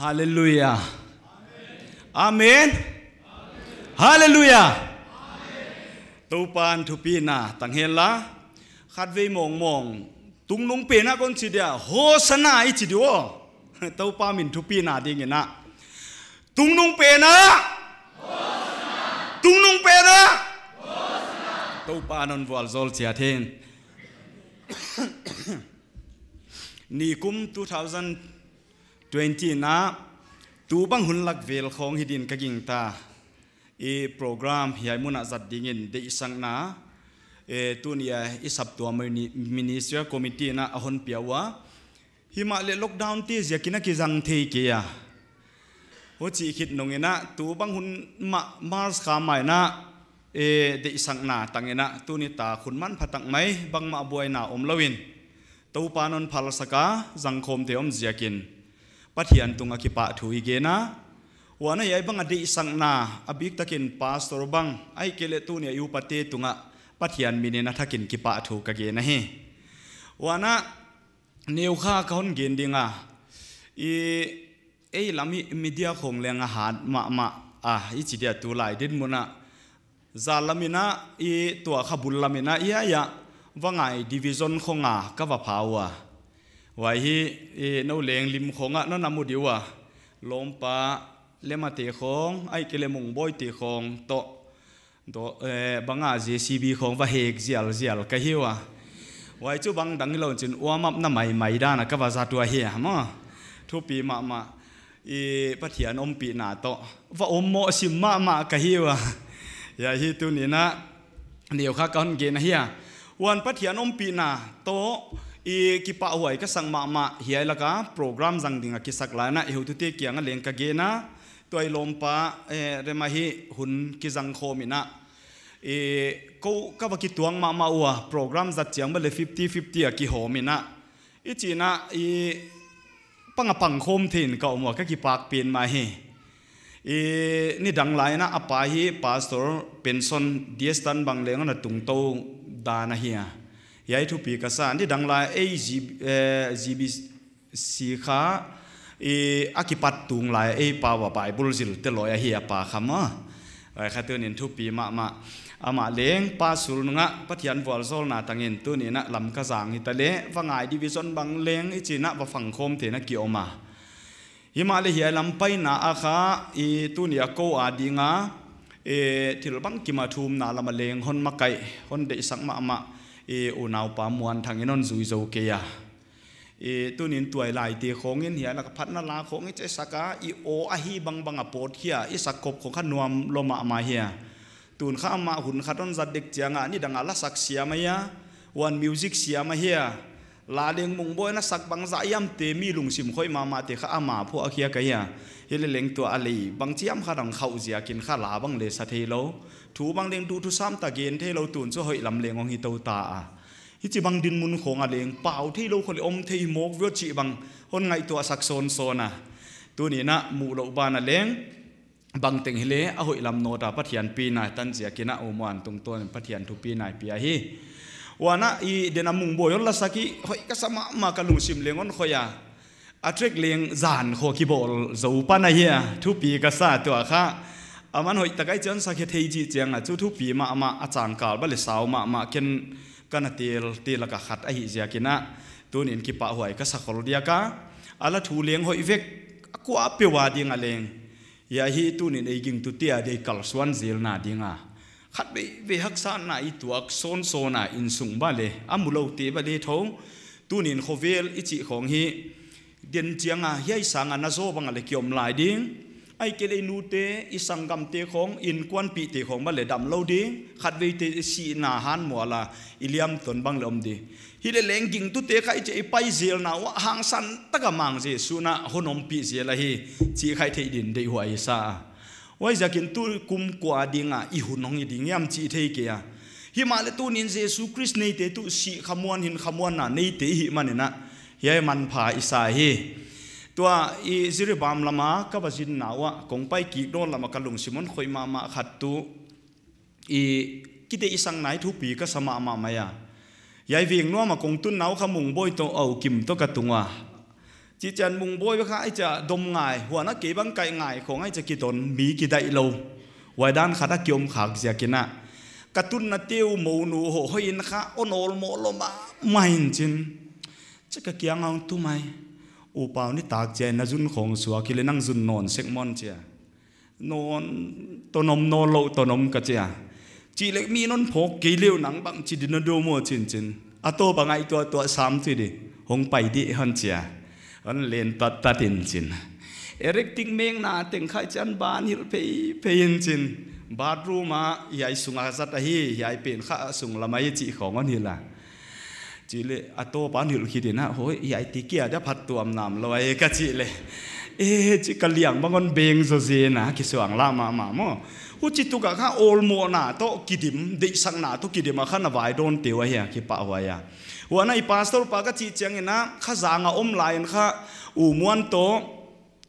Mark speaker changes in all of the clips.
Speaker 1: ฮาเลลูยาอาเมนฮาเลลูยาตูปานทุปีนาตังเฮล่าขัดเวมองตุงนงเปนะคนสิเดียโฮสนาอิจิดิโอตูปามินทุปีนาดิ่งนะตุงนงเปนะตุงนงเปนะตูปานนวัลโซลเซียเทนนี่กุม2020นะตูบังหุนลักเวลของฮิดินกะกิงตาโปรแกรมใหญ่มุนาจัดดิ่งเดอิสังนะตัวนี้อิสับตัวมินิสเตอร์คอมมิตี้นะอหนเปียวะหิมะเลล็อกดาวน์ที่จะกินกิจังเทเกียหัวจีคิดนงเงินะตัวบังหุนมาร์สขาใหม่นะเดอิสังนะตั้งเงินะตัวนี้ตาขุนมันพัตังไหมบังมาบวยนะอมลวินตัวปานนพัลสกาสังคมเทอมจะกินปัทยันตุงอคิปะถุยเกนะวันนี้ไอ้บังอดีสังนาอบิกตะกินพาสตอร์บังไอ้เกเลตุเนี่ยอยู่ปฏิตุงะปัทยันมีเนนัทกินกิปะถุกะเกนะเฮวันน่ะเนียวข้าเขาหนดิงะลามีเดียของแรงอาหารมาอิจิเดียตัวไหลดินมุนะซาลามินะตัวขบุลลามินะยะว่าไงดิวิชั่นของก็ว่าพาวะไว้ที่นู่นเลี้ยงริมของนั่นนำมุดิวะลมปะเลมาตีของไอ้เกลมงบอยตีของโตบางJCBของว่าเฮกเจียลก็หิวะไว้จู่บางดังเราจนอ้วมับน้ำไม่ด้านะก็ว่าซาตัวเฮียมั้งทุกปีมาปัทยานอมปีนาโตว่าอมโมสิมาก็หิวะอย่าฮิตุนี่นะเดี๋ยวข้ากันเกณฑ์เฮียวันปัทยานอมปีนาโตกิปะหวยก็สั่งมาเฮียละก็โปรแกรมสั่งดิ่งกิสักหลายนะหิวตุเตเกียงเลี้ยงกะเกนะตัวไอ้ลมปะเรมาฮิหุ่นกิสังโคมินะก็ว่ากิตวงมาวัวโปรแกรมจัดเจียงบัลเล50-50กิโหมินะจีนะปังโคมถิ่นก็อมว่าก็กิปากเปลี่ยนมาเฮนี่ดังหลายนะอปาฮิพาสตอร์เป็นซอนเดียสตันบางเลี้ยงนะตุงโตดานะเฮียยายทุปีกษาที่ดังลายGBC ขาอากิปัตตุงลายปาวะไปบุรุษเตลอยเฮียปาคำไอ้ข้าตัวนี้ทุปีมาเลี้ยงปาสุลงะปัทยันวอลโซลนาตังเงินตัวนี้นะลำกระสังฮิตาเล่ฟังไงดิวิชั่นบางเลี้ยงจีน่ะว่าฝั่งโคมเทนะเกี่ยวมาหิมาเลเฮียลำไปนาอาคาตัวนี้ก็อาดีงาที่เราบังกิมาทุมนาลำมาเลี้ยงฮอนมาไก่ฮอนเดสังมาอุณาวปามวนทางนนซุยโซเกียตัวนี้ตัวไหลตีของเงี้ยเหียแล้วก็พัฒนาของเจสกาโออาฮีบังอปอดเฮียสักกบของขนวมโลมาเฮียตูนข้ามาหุ่นขัดต้นจัดเด็กเจียงนี่ดังละสักเสียมาเฮียวันมิวสิกเสียมาเฮียลาเลียงมงบอยนะสักบังใจยำเตมีลุงสิมค่อยมาเตะข้ามาพวกอาเคียกันเฮียเฮเลเล็งตัวอะไรบางเจียมข้าดังเข้าเสียกินข้าลาบังเลสเทโลถูบางเลียงดูทุซ้ำตะเกนเทโลตูนช่วยลำเลียงของฮิโตตาฮิจิบังดินมุนของอะไรเปล่าที่เราคนอมเทโมกเวจิบังคนไงตัวสักโซนตัวนี้นะมูโลบานะเลี้ยงบางเต็งเฮเลอหอยลำโนตาพัทยันปีนายตันเสียกินะโอมวันตรงตัวพัทยันทุปีนายปีอาฮีวันน่ะเดนามุงบอยลสักิหอยก็สมากัลุงซิมเลี้ยงอนขยาอัตเรกเลี้ยงจานโคกิโบลจูปานายเฮียทุปีก็ซาตัวข้ามันหอยตะไกจนสักเทจีเจียงจู่ทุปีมาอาจารย์กาลบัลเลสาวมาเกินกันตีละก็ขัดไอหิเสียกินะตัวนี้กิปะหวยก็สักคนเดียกะอะไรทูเลี้ยงหอยเวกกูอัปเปวาดิงอะไรยาฮีตัวนี้ไอ้กิงตุเตียได้กัลสวนเซลนาดิงะขัดไปฮักษาหน้าอีตัวโซน่ะอินสุงบ้าเลยอามุโลตีบ้าเลยท้องตัวนี้เขาเวลอิจิของฮีเดียนเจียงยัยสังนาโซบังอะไรเกี่ยมลายดิ้งไอ้เกลนูเตอิสังกัมเตของอินควันปีเตของบ้าเลยดำเล่าดิ้งขัดไปเตสีนาฮันมัวละอิเลียมตนบังเลอมดีฮิเลเลงกิงตุเตใครจะไปเซลนะว่าหางสันตะกมังเจสุนะฮนอมปีเซลฮีจีใครเทดินได้หัวอิสาว่าจะกินตุกุมกว่าดิ้งอีหุ่นน้องดิ้งยามจีเทเกียฮิมาเลตุนินเจสุคริสในเตตุสีขมวนหินขมวนน่ะในเตหิมันน่ะเฮ้ยมันพาอิสาฮีตัวซิริบามละมากับจินนาวะคงไปกีโดนละมากัลุงซิมอนคอยมาขัดตุกิเตอิสังไหนทุปีก็สมามายายเวียงนัวมาคงตุนนาวขมุงบอยโตเอากิมโตกระตุงวะ จีจันมุงบอยว่าไอ้จะดมง่ายหัวนักเก็บังไก่ง่ายของไอ้จะกี่ตนมีกี่ได้โลไว้ด้านขาตะเกียมขากเสียกินนะกระตุ้นนาเตียวหมูหนูโหยนะคะโอนโอลโมโลมาไม่จริงจะกะเกียงเอาทุ่มไหมอุปาวนี่ตากเจนนะจุนของสัวกิเลนั่งจุนนอนเซ็กมอนเจียนอนตัวนมนอนโลตัวนมกะเจียจีเล็กมีนนพกกี่เลี้ยวหนังบังจีดินดูมัวจินจินอะโตบางไอตัวสามจีดิหงไปดิฮันเจียอันเลียนตัดดินจินเอริกติงเมงนาเต็งไข่จันบานฮิลเพยินจินบาดรูมาใหญ่สุงอาสัตฮีใหญ่เป็นข้าสุงละไม่จีของอันนี้ล่ะจีเลอะโตปานหิลคิดนะโหยใหญ่ตีเกียได้พัดตัวน้ำลอยกะจีเลจีกะเลียงบางคนเบงโซเซนะกิสว่างลามาหม้อหูจิตุกะข้าโอลโมนาโตกิดิมดิสังนาโตกิดิมข้านาไว้โดนเตียวเฮียคิปะไว้ยาหัวในปาสโตปากะจีเจียงนะข้าจางอมลายข้าอูมวนโต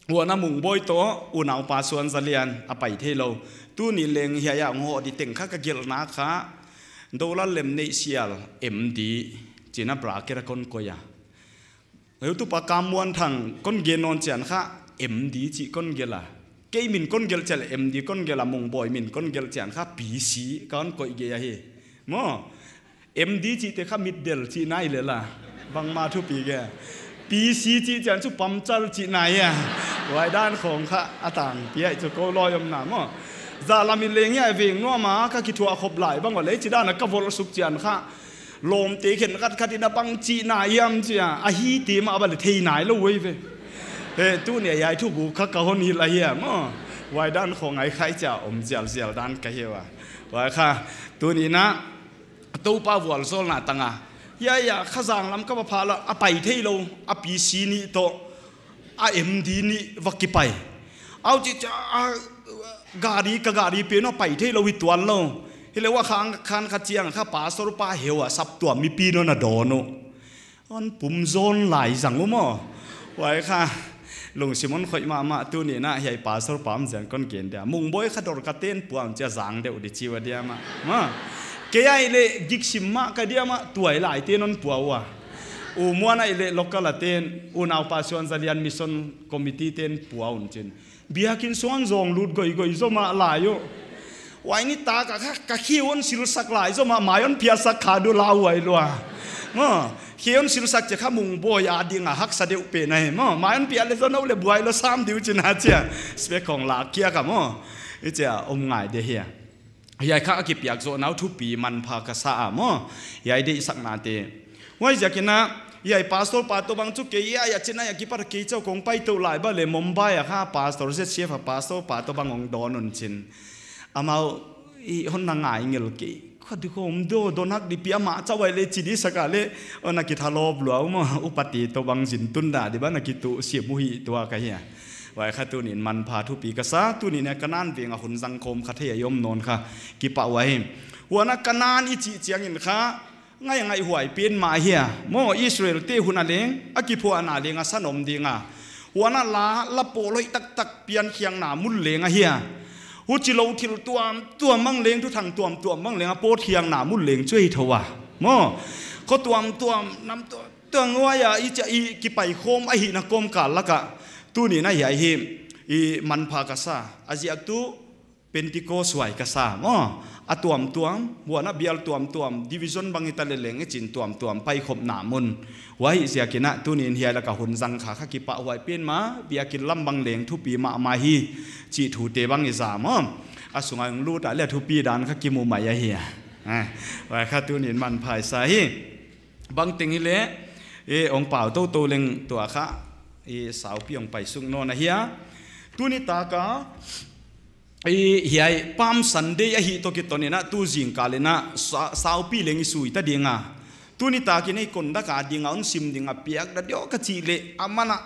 Speaker 1: หัวน้ำมุงบอยโตอูนาวปาสวนเสลียนอไปเทโลตู้นี่เลงเฮียอย่างหัวดิเต็งข้ากะเกลนาข้าโดลันเลมเนเซียลเอ็มดีจีน่าปลาเกระคนก็ยาเฮตุปากามวนทางก้นเกนอนเจียนข้าเอ็มดีจีก้นเกล่ะเกมินก้นเกลเจลเอ็มดีก้นเกล่ะมุงบอยมินก้นเกลเจียนข้าปีสีก้อนก็อีเกียเฮมอเอ็มดีจีเตข้ามิดเดลจีไหนเลยล่ะบางมาทุกปีแกปีสีจีเจียนชุบปั๊มจัลจีไหนอ่ะไว้ด้านของข้าอาต่างเปียจะโกลอยมหนามอซาลามิเลงเงี้ยเวงนัวมาข้าคิดทัวขบไหลบ้างว่าเลยจีด้านนักวอลสุกเจียนข้าลมตีเข็นกัดขัดนะบังจีนายยำเจียอาฮีตีมาบัลเทนายแล้วเว้ยเฮ้ตู้เนี่ยยายทุบุข้ากะฮนี่ละเฮียมั้งไว้ด้านของไอ้ใครจะอมเจียวเจียวด้านกะเฮียว่าไว้ค่ะตัวนี้นะตู้ป้าวอลโซลนาตังอ่ะยาข้าจางลำก็มาพาละอาไปเที่ยวอาปีซีนี่โตอาเอ็มดีนี่วักกี่ไปเอาจิจะการีกับการีเป็นเอาไปเที่ยววิตวันเราเรียกว่าคันขจียงข้าป่าสรุปาเหวสับตัวมีปีโนนาโดนอันปุ่มโซนหลายสังวมั้งไว้ค่ะลุงซิมอนคอยมาตัวนี้นะใหญ่ป่าสรุปามเสียงก้นเกณฑ์เดียมุงบอยขดอร์กเต้นปวงจะสังเดียวดิจิวเดียมาเกยไอเล่ยิกซิมมากันเดียมาตัวหลายเต้นนนปัววะอูมัวไอเล่ล็อกกะละเต้นอูนาวปาชวนซาเลียนมิชชั่นคอมมิตี้เต้นปัวอุ่นจินเบียกินสวนซองลุดก่อยโซมาหลายอยู่วันนี้ตากะขี้วันสิลสักหลายจะมาหมายวันเพียสักขาดูลาวไว้ลัวมั้งขี้วันสิลสักจะข้ามุงบอยอาดิงหักสะเดียวเป็นไงมั้งหมายวันเพียเลยตอนนั้นเลยบวยแล้วซ้ำดิวจินอาเจียสเปคของลาเกียกับมั้งไอ้เจ้าอมง่ายเดียเฮียข้ากิบอยากโซนเอาทุปีมันพากษามั้งยายได้สักนาทีว่าจะกินนะยายปาสโตปาตัวบางจุกเกียอยากจินนะอยากกินปาร์กี้เจ้าคงไปตัวหลายบ้านเลยมุมไบอะข้าปาสโตเสียปาสโตปาตัวบางองดอนนจินอามาฮอนนางายเงลกี้ข้าดูเขาโดนฮักดิปีอามาเจ้าไว้เลยจีดีสักการเลยนักกิทาลบหลวงมั้งอุปติตัวบางสินตุนดาดิบ้านนักกิตุเสียมุหิตัวกันเฮียไว้ข้าตัวนี้มันพาทุปีกษาตัวนี้เนี่ยกันนั่นเวียงหุ่นสังคมข้าเทียยมนนค่ะกิปะไว้หัวนักกันนั่นอีจีเจียงอินค่ะง่ายยังไงหวยเป็นมาเฮียโมอิสราเอลเตหุ่นอะไรอากิพัวนาเลงอาสนมดีงาหัวนักละโปลอยตักเปลี่ยนเคียงหนามุนเลงเฮียหูจิโลทิลตัวมังเลงทุกทางตัวมังเลงโปเทียงหนามุนเลงช่วยเถอะวะโม่เขาตัวน้ำตัวงัวอย่าอีจะอีกิไปโคมไอหินักโคมกันละกะตัวนี้นะใหญ่หิมอีมันพากษาอาเจียตัวเป็นติโกสวยกษาโม่อะตัวบัวนับเบียลตัวดิวิชั่นบางอิตาเลียงจินตัวไปขบหนามุนไว้เสียกินะตัวนี้เฮียละกะหุ่นสังขากิปะไว้เป็นมาเบียกินลำบางเลงทุปีมาฮีจีถูเตบังอิสามอาสุงัยรู้แต่เรียกทุปีดานข้ากิมูใหม่เฮียไว้ข้าตัวนี้มันภายใสบางติงนี่เละองเปล่าโตเลงตัวข้าสาวพี่องไปสุงโนนะเฮียตัวนี้ตากะเฮียปั๊มสันเดียฮีโตกิตนี่นะตัวจิงกาเลนะสาวพี่เลงสุยตาดีงาตัวนี้ตากินไอ้คนดักอาดิงเอาซิมดิงอาเปียกดัดเดียวกะจีเลอามานะ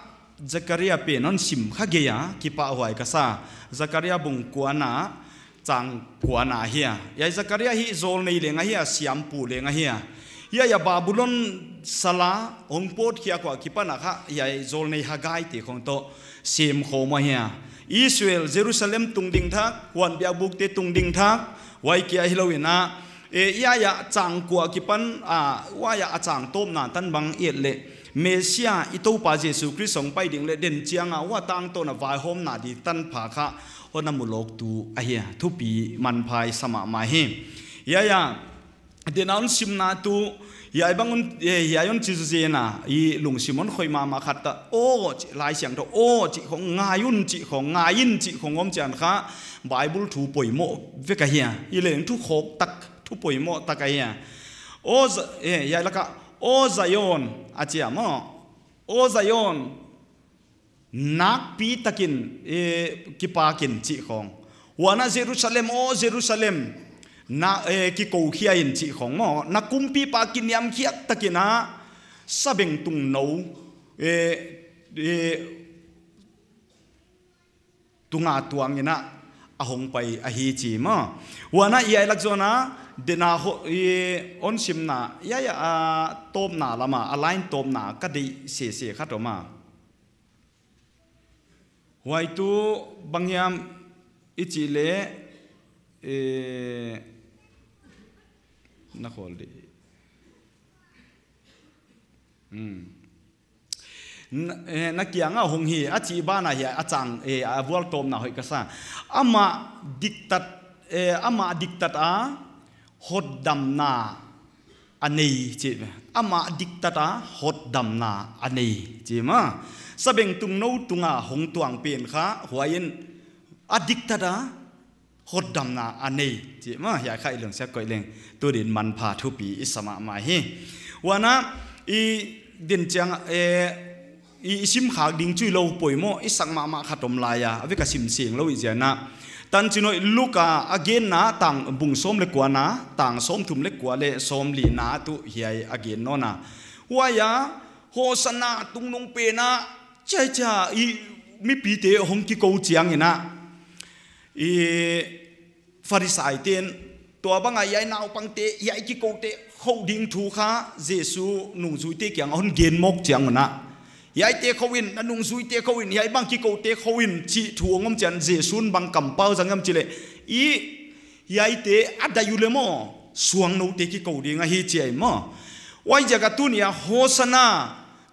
Speaker 1: จักรียเป็นนนซิมข้าเกียกิปะหวยกษาจักรียบุงกัวนาจังกัวนาเฮียยายจักรียฮีโซลในเลงเฮียเสียมปูเลงเฮียยาบาบุลอนสลาองโปดเขียกว่ากิปะนะค่ะยายโซลในฮากายติของโตเสียมโคมาเฮียอิสราเอลเยรูซาเล็มตุงดิงทักวันเบียบุกเตตุงดิงทักไว้เกียฮิโลวินะยาจังกัวกิปันว่ายาจังต้มนาตันบังเอียดเละ เมเซียอิโตปาเยซูคริสต์ส่งไปดิ่งเลเด่นเจียงว่าตั้งต้นวายโฮมนาดีตันผาคะฮนามุโลกตูไอเฮียทุปีมันพายสมามาเฮยายาเดนเอาซิมนาตูยายบางคนยายอนจิเจนะอีลุงซิมอนคอยมาขัดตาโอ้ลายเสียงตัวโอ้จิของงายุนจิของงายินจิของอมจันคะไบเบิลถูป่วยโมเวกเฮียอีเลนทุกโคกตักทุกป่วยโมตักเฮียโอ้ยายละก็โอ้ซายอนอาเจียมโอ้ซายอนนักปีตะกินกิปากินจิของวานาเยรูซาเล็มโอ้เยรูซาเล็มนักกิโกเขียนจิของมอนักกุมปีปากินยามเขียตะกินะซาเบงตุงโนตุงาตัวงนะอาหงไปอาฮีจีมอวานาใหญ่ลักษณะเดนาโฮออนซิมนายายาตบนาละมาอไลน์ตบนาก็ดีเสียขัดออกมาไว้ตัวบางยามอิจิเลนักขอดีนักเกียงหงฮีอาจีบ้านอะไรอาจังวัวตมน่ะหอยกระซ่าอามาดิกตัดฮดดำนาอันนี้จีอามาดิกตัดฮดดำนาอันนี้จีมาสเบงตุงโนตุงหงตวงเปลี่ยนขาหัวยินอดิกตัดฮดดำนาอันนี้จีมาอยากใครเรื่องเสียก่อยเรื่องตัวดินมันพาทุปีอิสมามาฮีวันนั้นอีดินจังอีซิมขากดิ่งจุยเราป่วยโมอีสังมาขัดตมลายวิกาซิมเสียงเราอีเจนะตันจิโนลูกาอเกนนะต่างบุงส้มเล็กกว่านะต่างส้มทุ่มเล็กกว่าเลส้มลีนาตุเฮียอเกนโนนะว่ายาโฮสนาตุงนงเปนะใช่จ้าอีมีปีเตหงกิโกเจียงนะอีฟาริสายเตียนตัวบางไงยายนาวปังเตยายกิโกเตเขาดิ่งถูกขาเยซูนุ่งซุยเตเกียงเอาเกนมกเจียงนะยายเตเขาวินนั่นนุ่งซุยเตเขาวินยายบางกิโกเตเขาวินจีถ่วงงมจันเจซุนบางกำเป้าจังงมจิเลอียายเตอัดได้อยู่เลยมั้งสวงนูเตกิโกดีงาฮีเจียมั้งวันจากตุนียโฮสนา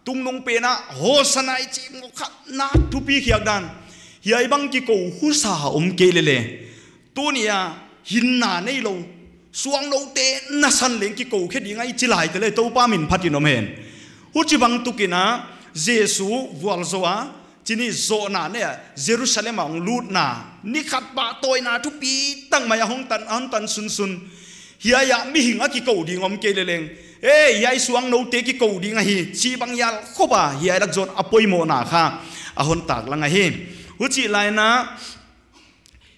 Speaker 1: ตุงนงเปนะโฮสนาไอจีมขัดนักทุปีเขียดันยายบางกิโกหุสาอมเกลเลตุนียหินนาในโลสวงนูเตนัสันเลงกิโกแค่ดีงาจิไลแต่เลยตัวป้ามินพัดยินอมเห็นหุจิบังตุกินะเยซูวัวโซอาที่นี่โซนาเนี่ยเยรูซาเล็มของลูดนานี่ขัดปะโตยนาทุกปีตั้งมายาหงตันอันตันซุนเฮียยามีหิงอากิโกดีงอมเกลเลงยายสวงโนเตกิโกดีงาฮีชีบังยาขบะเฮียดักจนอปอยโมนาค่ะอาหนตากลังาฮีหุจิไลนะ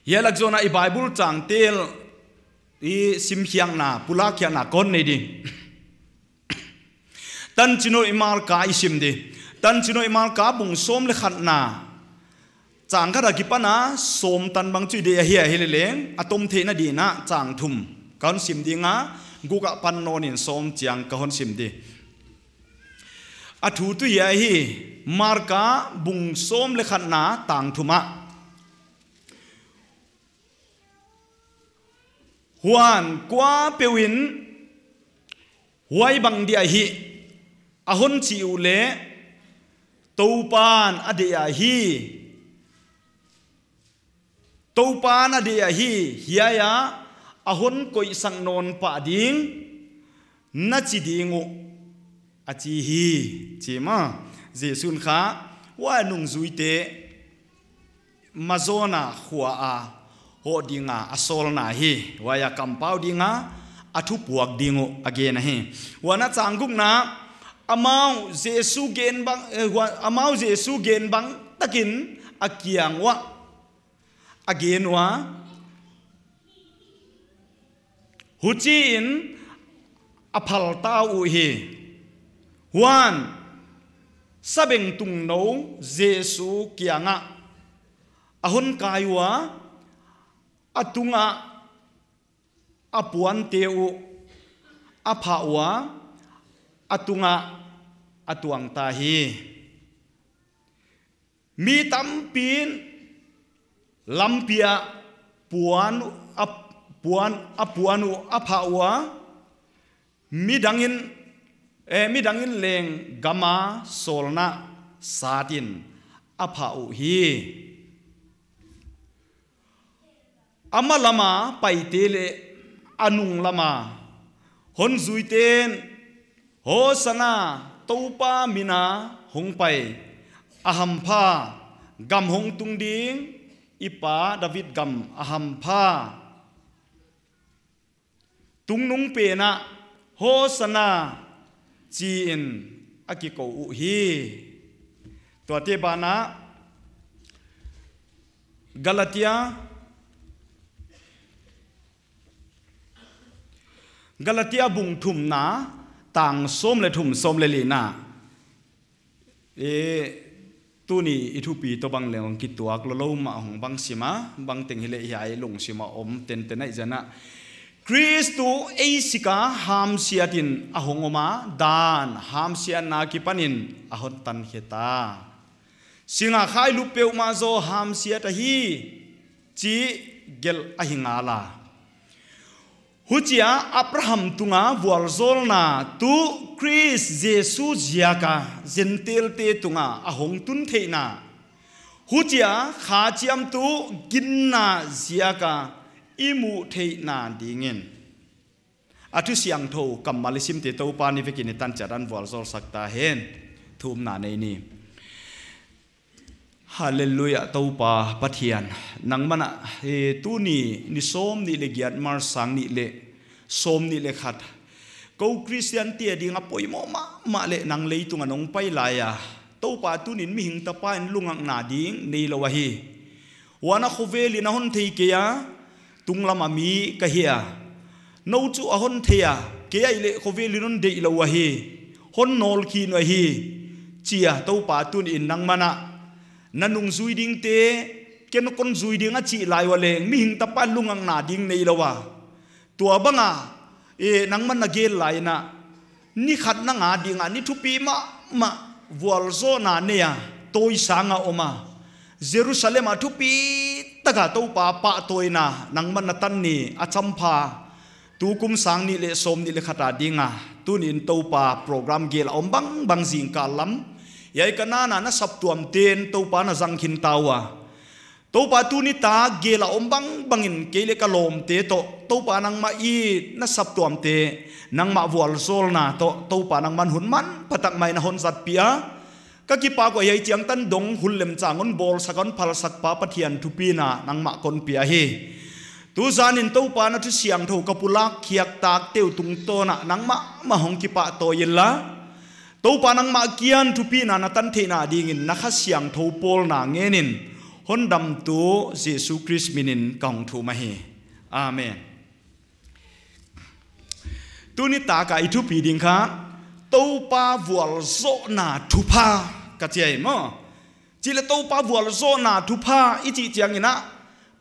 Speaker 1: เฮียดักจนไอไบเบิลจังเตลอีซิมเขียงนาปุลาเขียงนาก้นในดิตันจิโนอิมาลกาอิซิมดิตันจิโนอิมาลกาบุงส้มเลขัดนาจางขดากิปนาส้มตันบางจุดเดียเฮียเฮเลงอะตมเทนดีนะจางทุมกันซิมดีงากูกะปันโนนินส้มจียงกันซิมดีอะทูตุเฮียฮีมาลกาบุงส้มเลขัดนาต่างทุมะฮวนกว่าเปวินไว้บังเดียฮีอาหนจิวเลตูปานอเดียฮีตูปานอเดียฮีเฮียยาอาหนกอยสังนนปะดิงนัจิดิงอจิฮีจิมาเจสุนขาว่านุงซุยเตมาโซนาขัวอาโหดิงาอโซลนาฮีว่ายากำเป้าดิงาอทุปวกดิงอเกนะฮีว่านัจางกุกนาอามาเจสุเกนบังอามาเจสุเกนบังตะกินอาเกียงวะอาเกนวะหุจีนอภัลตาอุฮีวันสเบงตุงโนเจสุเกียงะอาหุนกายวะอาตุงะอาปวนเตอุอาภาวะอาตุงะอาตวงตาฮีมีตัมปีนลำเปียปวนอปวนุอภาวะมีดังอิน mi dangin leng gama solna satin apha u hi ama lama paitele anung lama hon zuiten hosana topa mina hong pai aham pha gam hong tung ding ipa David gam aham pha tung nung pe na hosana chi in akiko u hi to te bana Galatia bung thum na tang som le thum som le li na tu ni ithu pi to bang leong ki tuak lo ma hong bang sima bang teng hi le hi lung sima om ten ten ai jana Kristu eisika ham siatin ahongoma dan ham sian na ki panin ahon tan kheta singa khai lu peu ma zo ham siata hi chi gel ahingala hucia Abraham tunga walzol na tu Chris Jesu jiaka zentel te tunga ahong tun theina hucia kha chiam tu ginna jiaka imu theina dingin atu siang tho kamalisim te to pani vekin tan charan walzol sakta hen thum na nei ni Hallelujah taupa pathian nangmana tu ni som ni le giat mar sang ni le som ni le khat ko Christian ti ding apoi mo ma le nang le tu nganong pai la ya taupa tu nin mi hing ta pa in lungang na ding nei lo wa hi wana khoveli na hon thei ke ya tunglama mi ka hiya no chu a hon theya ke ai le khoveli non dei lo wa hi hon nol khi no hi chia taupa tu in nangmana nanung zui ding te ken kon zui ding a chi lai wa leng mi hing ta pa lungang na ding nei lawa tua banga nangman na gel lai na ni khat na nga ding a ni thupi ma wal zo na ne ya toi sanga oma Jerusalem a thupi taka to pa toi na nangman na tan ni a champha tu kum sang ni le som ni le khata dinga tunin to pa program gel om bang jing ka lam yai kanana na saptuam ten to pa na jangkhin tawa to pa tu ni ta gela ombang bangin kele kalom te to pa nang ma i na saptuam te nang ma wal sol na to pa nang man hun man patak mai na hon zat pia ka ki pa ko yai chiang tan dong hullem changon bol sakon phal sak pa pathian thu pi na nang ma kon pia hi tu zanin to pa na thu siang tho kapulak khiak tak teu tung to na nang ma hong ki pa to yilla to pa nang ma kian thu pi na tan the na ding in na kha siang tho pol na ngenin hon dam tu Jesu Christ minin kang thu ma hi amen tu ni ta ka i thu pi ding kha to pa wal zo na thu pa ka chei mo chi le to pa wal zo na thu pa i chi chiang ina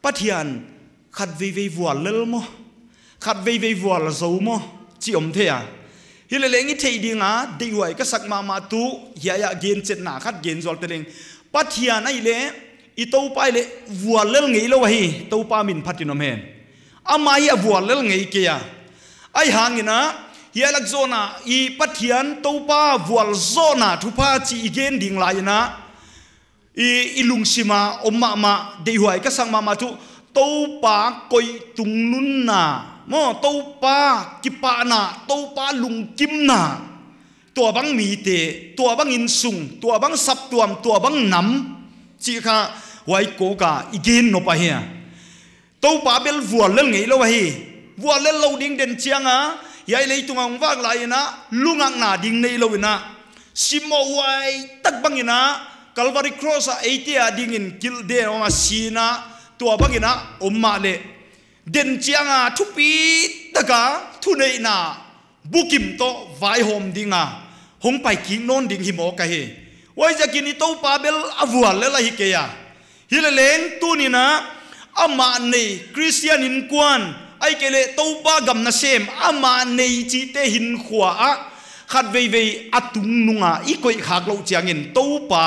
Speaker 1: pathian khat ve wal lel mo khat ve wal zo mo chi om the a hi le lengi thei dinga dei wai ka sak ma tu ya gen chet na khat gen zol te leng pathian ai le i to pa le wal lel ngei lo hi to pa min phatinom hen ama hi wal lel ngei ke ya ai hangina hi lak zona i pathian to pa wal zona thu pa chi gen ding lai na i lungsima omma ma dei wai ka sang ma tu to pa koi tung nun na mo to pa kipa na to pa lung kim na tua bang mi te tua bang in sung tua bang sap tuam tua bang nam chi kha wai ko ka igin no pa hia to pa bel vual lel ngei lo hi vual lel lo ding den chianga yai lei tungang wak lai na lungang na ding nei lo ina simo wai tak bang ina Calvary cross a 80 ding in kil de ma sina tua bang ina omma le den chianga thupi taka thunei na bukim to vai hom dinga hong pai king non ding hi mo ka he wai jakini to pa bel avual le la hi ke ya hi le leng tu ni na ama nei Christian in kwan ai kele to pa gam na sem ama nei chi te hin khwa a khat ve atung nunga i koi khak lo chiangin to pa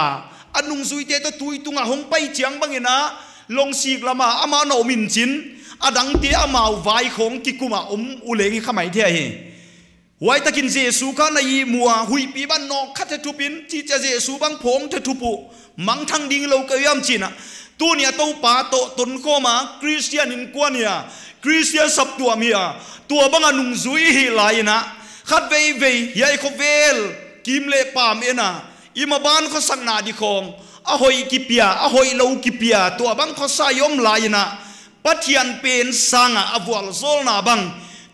Speaker 1: anung zui te to tui tunga hong pai chiang bangina long sik lama ama no min chin adang te amau vai khong ki kuma ulengi khamai the hi ไว้ตะกินเจสูข้าในมัวหุยปีบ้านนอกคัดทุปินจีจะเจสูบังพงเททุปุมังทั้งดิ่งเราเกยมจีนะตัวเนี่ยตัวป่าโตตนโคมาคริสเตียนินกวนเนี่ยคริสเตียนสับตัวเมียตัวบังอนุงซุยฮิไลนะขัดเวใหญ่เขาเวลกิมเล่ปามเอ็นะอิมาบ้านเขาสังนาดิคงอหอยกิเปียอหอยเลวกิเปียตัวบังเขาสายอมไลนะปัทยันเป็นสังอวัลโซลนาบัง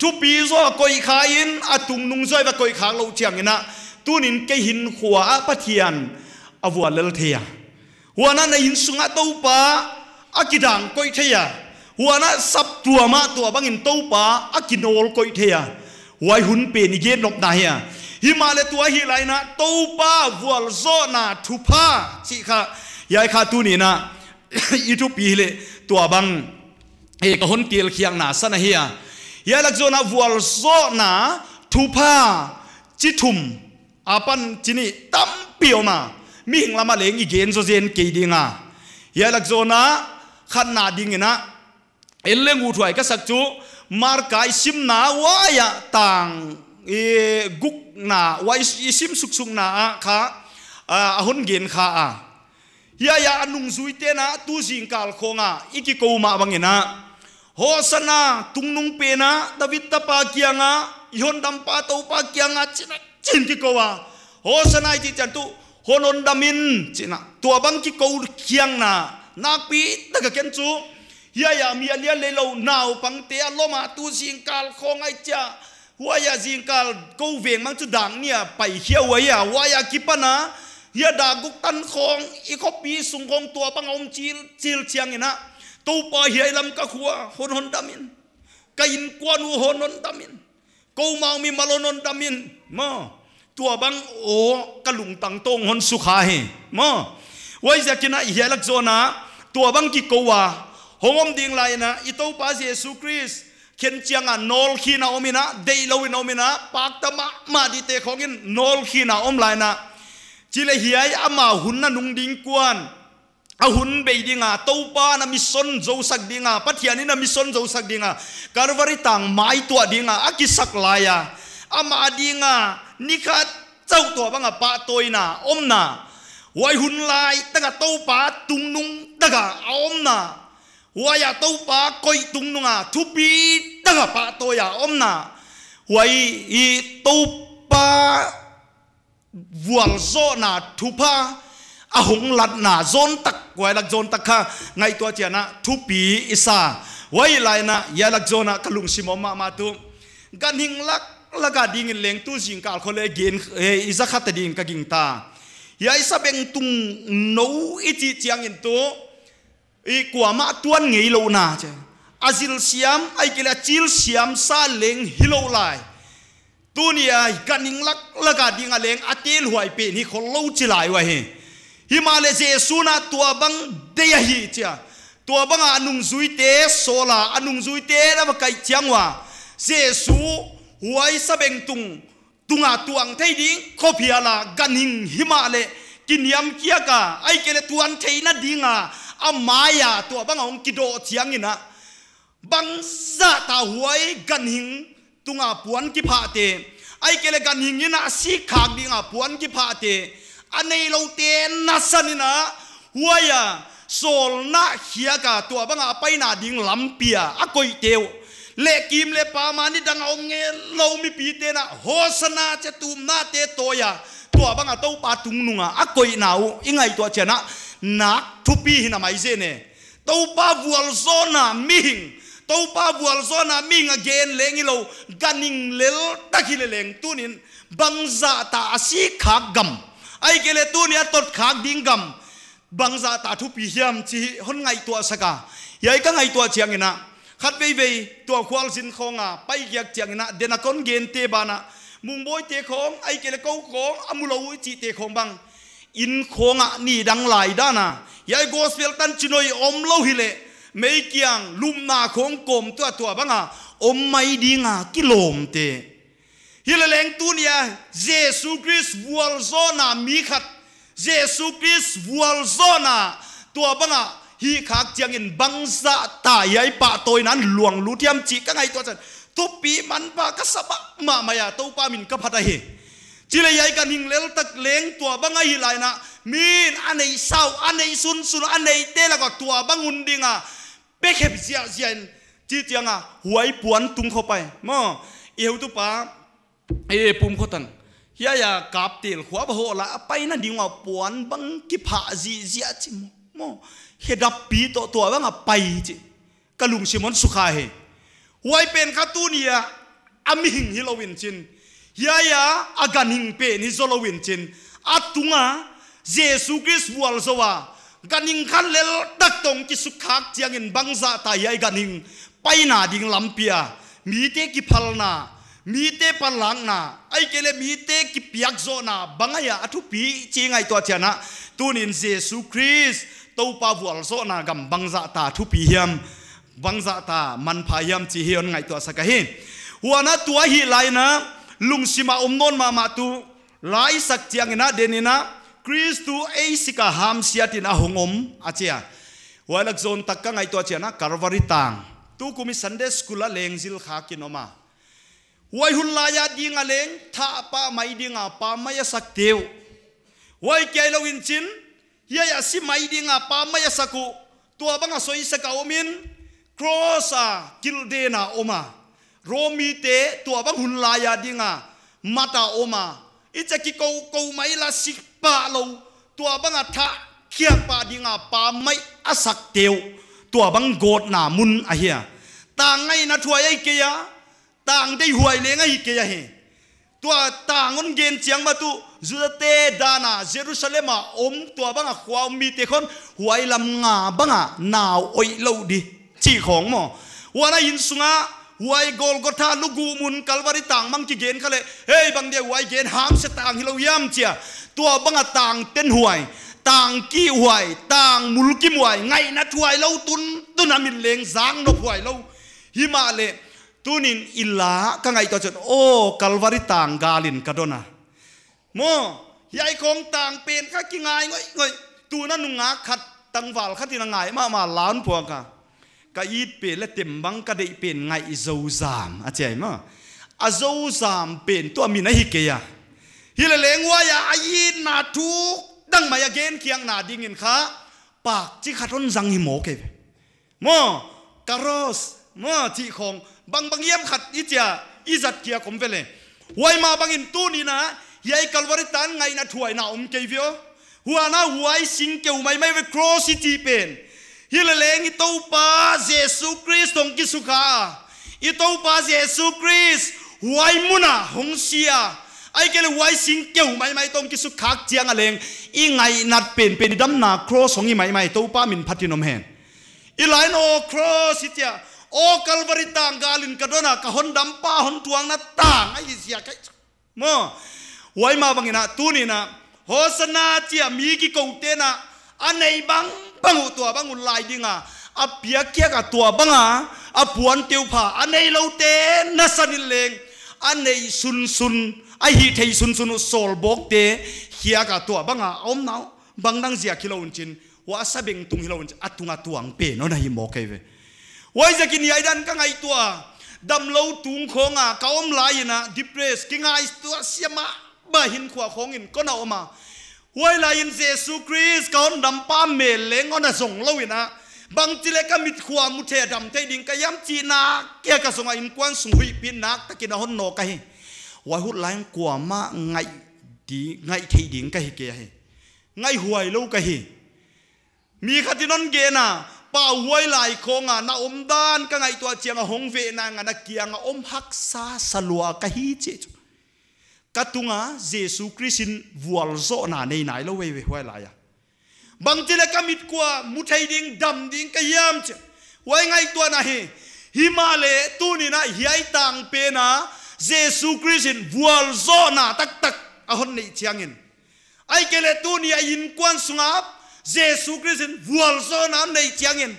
Speaker 1: ทุกปีก็คอยขายินอาตุงนุงใจว่าคอยขาเราเชียงนะตัวนินเกหินหัวปัทยันอวัลเลเทียหัวนั้นในหินสุงะตัวป้าอากิดังคอยเทียหัวนั้นสับตัวมาตัวบังหินตัวป้าอากิโนลคอยเทียไว้หุ่นเป็นอีเย็นนกนายฮิมาเลตัวฮิไลนะตัวป้าวัวโซนาทุพาสิค่ะยายข้าตัวนี้นะอีทุปีเลยตัวบังก็หุ่นเตียลเคียงนาสนะเฮียยายลักโซนาวัวโซนาทุพาจิตุมอาปันจินี่ตั้มเปียวนามีหิงละมาเลงอีเกนโซเซนกีดิงายายลักโซนาขันนาดิงนะเอ็นเรื่องอูถวยก็สักจูมาร์กายซิมนาวายต่างกุกนาไว้ซิมสุกนาค่ะหุ่นเกนค่ะยายานุงซุยเตนะตูสิงกาลคงอีกิโกมาบังเงินะโฮสนาตุงนุงเปนะดาวิดตาปาเกียงยอนดัมปาโตปาเกียงจินกิโกวาโฮสนาจิจันตุฮอนอนดามินจินะตัวบังกิโกเกียงนานักปีตะกะเกนจูยายามีอันเลียเลโลนาวปังเตะลมาตูสิงกาลคงไอจ้าหัวยาสิงกาลกูเวงมังจุดังเนี่ยไปเขียวไว้วายากิปนะยาดากุกตันคงอีกปีสุงคงตัวปังอมจิลเชียงนะตัวปะเฮียลำกะขัวฮอนดามินกินกวนหูฮอนดามินกูมังมีมาลอนดามินมาตัวบังโอกะลุงตังตงฮอนสุขาเฮมาไว้จะกินเฮียลักโซนะตัวบังกิโกวาหงอมดิ่งไรนะอีตัวปาเยซูคริสเขียนเจียงนอลขีนาอมินะเดย์ลวินอมินะปากตะมาดิเตของกินนอลขีนาอมไรนะจิเลเฮียอามาหุ่นนันุงดิ่งกวนอาหุ่นเบยดิ่งตัวปานะมิสนโจสักดิ่งปัทยานี่นะมิสนโจสักดิ่งการวาริตังไม้ตัวดิ่งอากิสักลายอามาดิ่งนี่ค่ะเจ้าตัวบังปะตัวน่ะอมน่ะไว้หุ่นลายตั้งแต่ตัวปาตุงนุงตั้งแต่อมน่ะวายาตัวปาคอยตุงนุงทุปีตั้งปาตัวยาอมนาไว้อีตัวปาวัวโซนาทุพาอาหงลัดนาโซนตักไว้ลักโซนตักค่ะไงตัวเจ้านะทุปีอิสาไว้ไรนะยาลักโซนะกลุงสิมมาตุกันหิงลักละกาดิ่งเลี้ยงตู้สิงกาลคนเลยเกณฑ์อิสาขัดดิ่งกะกิงตายาอิสาเบงตุงโนอิจิเจียงอินตัวอีกว่ามาตัวเงี้ยโลนาเจ้อาจิลเสียมไอ้เกล้าจิลเสียมซาเลงฮิโลไลตัวนี้กันยิงลักละกาดิ่งเลงอาเตลหวยเป็นฮิคนเล่าจิไลไว้ฮิมาเลเซียสุนาตัวบังเดียฮิเจ้าตัวบังอนุงซุยเตโซลาอนุงซุยเตแล้วว่าไก่เจียงว่าเซซูหวยสะเบงตุงตัวงไทยดิ้งข้อพิอาลากันยิงฮิมาเลกินยำเกียกะไอ้เกล้าตัวไทยนั่นดิ้งอามายาตัวบังองกิโดเทียงนี่นะบังซาตาหวยกันหิงตุงปวนกิพาเตไอเกลกันหิงนี่นะสิขากดิงปวนกิพาเตอันนี้เราเตนัสนี่นะหวยโซลนาเฮียกะตัวบังไปนาดิงลำเปียอะกอยเตียวเลกิมเลปามานี่ดังเอาเงเรามีปีเตนะโฮสนาจะตุมนาเตโตยาตัวบังตัวปาตุงนุงอะกอยหนาวยังไงตัวเจนะนักทุปีหินาไม่เจเน่ตัวป้าวัวโซนามิงตัวป้าวัวโซนามิงเกนเลงอิโลกันนิงเลลตะกิเลงตุนินบังซาตาสีขากกำไอเกเลตุนี่ตดขากดิ่งกำบังซาตาทุปีเฮียมจีฮอนไงตัวสกายายก็ไงตัวเจียงอินะขัดเวตัวควอลสินคงไปเกียกเจียงอินะเดนักคนเกนเตบานะมุงบอยเตคงไอเกเลเก้าคงอามุลาวจีเตคงบังอินโคงนี่ดังหลายด้านะยายโกสเฟลตันจินอยอมโลหิเลไม่เกี่ยงลุมนาโคงกลมตัวบังอมไม่ดีงกิโลมเตฮิเลเลงตุนียเยซูคริสต์วัลโซนามีขัดเยซูคริสต์วัลโซนาตัวบังฮีขากเจียงอินบังซาตายายปะตัวนั้นหลวงลุเทียมจีก็ไงตัวจัน ทุปีมันปากสบะมาไม่อะตัวป้ามินก็พัดให้จีเลยยัยกันหิงเลลตักเล้งตัวบังไงไหลนะมีนอันไหนเศร้าอันไหนซุนอันไหนเตะแล้วก็ตัวบังหุ่นดิ่งอ่ะเป๊กเห็บเสียนจีเจียงอ่ะหวยปวนตุ้งเข้าไปมั่งเอวตุป้าปุ่มโคตันเฮียกาบเตลขวาบะโหละไปนั่นดิ่งว่าปวนบังกิผาจีเสียจิมั่งเฮดับปีตัวบังอ่ะไปจิกะลุงชิมอนสุขาเฮหวยเป็นข้าตู้เนี่ยอามิหิงฮิโลวินจินเฮียอาการหิงเป็นฮิโซโลวินจินอัดตุงอ่ะเยซูคริสต์วัลโซวากันหิงขันเลลตักตงกิสุขักเจียงอินบังซาตายกันหิงไปนาดิ่งลำเปียมีเตกิพัลนามีเตปลังนาไอเกเลมีเตกิเปียกโซนาบังไงอะทุปีจีไงตัวเจนะตูนินเยซูคริสต์ตัวปาวลโซนากัมบังซาตาทุปีเฮียมบังซาตามันพายามจีเฮียนไงตัวสักเฮหัวนะตัวฮีไลนะลุงชิมาอมนนมาตูไลสักเจียงนะเดนินะคริสตูเอสิกาฮามเสียตินะหงอมอาเจียหัวลักโซนตักกังไงตัวเจนะคาร์วาริตังตูกุมิสันเดสกุลเลงซิลขากินออกมาวัยหุ่นลายดิ่งเลงท่าป้าไม่ดิ่งป้าไม่สักเดียววัยเกลวินจินเฮียสิไม่ดิ่งป้าไม่สักตัวบังสวยสักอมินครอสกิลเดนาออกมาโรมีเตตัวบังหุ่นลายดิ่งมาตาออกมาอิจกิโกไม่ละสิป้าเราตัวบังท่าเขียป้าดิ่งป้าไม่สักเดียวตัวบังโกดหนามุนอะเฮียต่างไงนะถวยไอเกียต่างได้หวยเลยไงเกียเฮตัวต่างคนเกณฑ์เจียงมาตุจุดเตดานาเยรูซาเล็มตัวบังความมีเตคนหวยลำงาบังหนาวออยเล่าดีจีของหมอวันนั้นยินสุงะหวยโกลกอธาลูกูมุนกัลวาริต่างมังกิเกณฑ์เขาเลยเฮ้ยบางเดียวหวยเกณฑ์หามเสต่างฮิโลยามเจียตัวบังต่างเต้นหวยต่างกี้หวยต่างมุลกิมหวยไงนะถวยเราตุนนามินเลงจางนกหวยเราหิมาเลตุนินอิลลาก็ไงตัวจนโอ้กัลวาริต่างกาลินกระโดนะโมยายของต่างเป็นข้ากิงไงง่อยตัวนั้นนุงาขัดตังวาลขัดที่นางไงมาล้านพวงกะยีดเป็นและเต็มบังกะได้เป็นไงอิโซซามอาเจียมาอิโซซามเป็นตัวมีนะฮิเกียฮิเลเลงว่าอย่ายีดนาทุกดังมายาเกนเคียงนาดิ่งเงินข้าปากจิขัดร้อนจังหิโมเก็บโมกะโรสโมจีของบางเยี่ยมขัดอิจฉาอิจัดเกียร์คมเวลเลยวัยมาบางอินตู้นี่นะยัยกัลวาริตันไงนะถวยนะเกี่ยวหัวนะหัวไอสิงเกี่ยวไม่เป็นครอสิจีเป็นฮิเลเลงอิตูปาเยซูคริสต์ตรงกิสุขาอิตูปาเยซูคริสต์หัวไอมุนะหงเสียไอ้เกลวัยสิงเกี่ยวไม่ตรงกิสุขากเจียงอะไรอีไงนัดเป็นดำนาครอสงอีไม่ตูปามินพัดที่นมเห็นอีไลน์โอครอสิเจียโอกัลวาริต่างกาลินกระโดนะกะหนดำป้าหนทวงนัดต่างไอ้เสียกันโม่ไว้มาบางนะตูนี่นะโฮสนาเจียมีกิโกเตนะอันไหนบังตัวบังอุลายดิ่งอับเปียกเกียกับตัวบังอับปวนเตียวผ่าอันไหนเราเตนัสนิเลงอันไหนซุนไอฮีเทยซุนโซลบอกเตเขียกับตัวบังอมหนาวบังดังเสียกิโลอุนจินว่าซาเบงตุงกิโลอุนจินอัตุงตัวงเป้นนหิมโอเคเวไว้จะกินยายดันก็ไงตัวดำเล่าตุงของเขาอมลายนะดิเพรสกิงไงตัวเสียมาบ่หินขวาของอินก็น่าออกมาไว้ลายเยซูคริสต์เขาดำป้าเมลเลงก็น่าส่งเล่าอินะบางทีเล็กก็มีขวามุเทดำเทดิ่งก็ย้ำจีนาเกี่ยกับส่งอินกวนส่งหุยปีนักตะกินหนโนกันไว้หุ่นลายกว่ามาไงดีไงเทดิ่งกันเกี่ยไงหวยเล่ากันมีขัดนนเกน่ะป่าหวยไหลคงน่าอมด้านก็ไงตัวเจียงหงเวนางนักเกียงอมฮักซาสลัวกะฮีเจกะตุงเยซูคริสต์วัวโซนาในไหนแล้วเว้ยหวยไหลบางทีเล็กก็มิดกว่ามุทัยดิ่งดำดิ่งก็ยามเจไว้ไงตัวน่ะฮิมาเลตูนี่นะเฮียตังเปนะเยซูคริสต์วัวโซนาตักอ่ะคนนี้เชียงเงินไอ้เกเลตูนี่อินกวนสุงับเยซูคริสต์วัวโซนาในเชียงเงิน